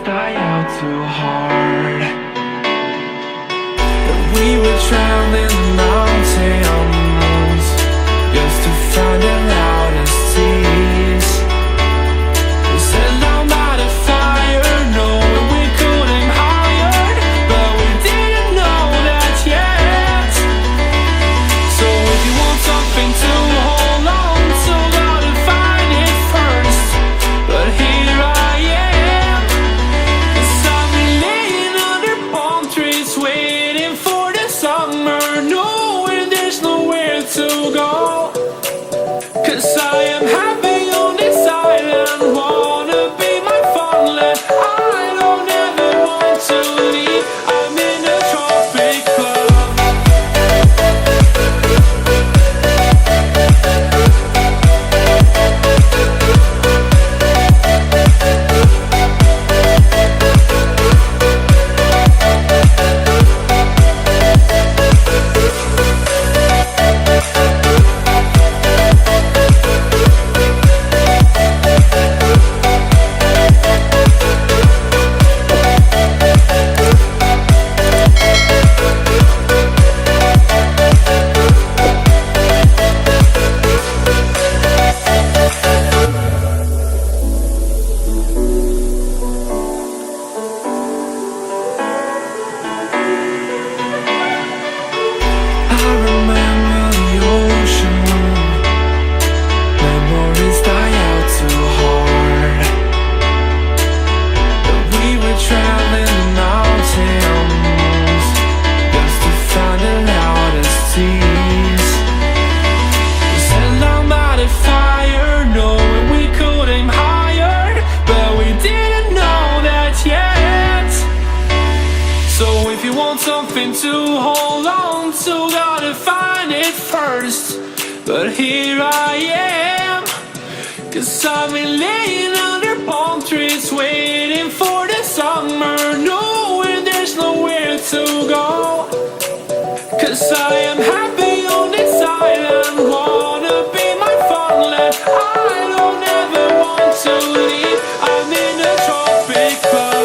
die out too hard. But we were traveling mountains just to find the loudest tears. We set down by the fire, knowing we could aim higher, but we didn't know that yet. So if you want something to hold on to, gotta find it first. But here I am, 'cause I've been laying under palm trees, waiting for the summer, knowing there's nowhere to go. 'Cause I am happy on this island, wanna be my farmland. I don't ever want to leave, I'm in a tropic club. I remember the ocean, memories die out too hard. But we were traveling the mountains just to find the loudest tears. We sat down by the fire, knowing we could aim higher, but we didn't know that yet. So if you want something to hold on to, gotta find it first. But here I am, 'cause I've been laying under palm trees, waiting for the summer, knowing there's nowhere to go. 'Cause I am happy on this island, wanna be my farmland. I don't ever want to leave, I'm in a tropic club.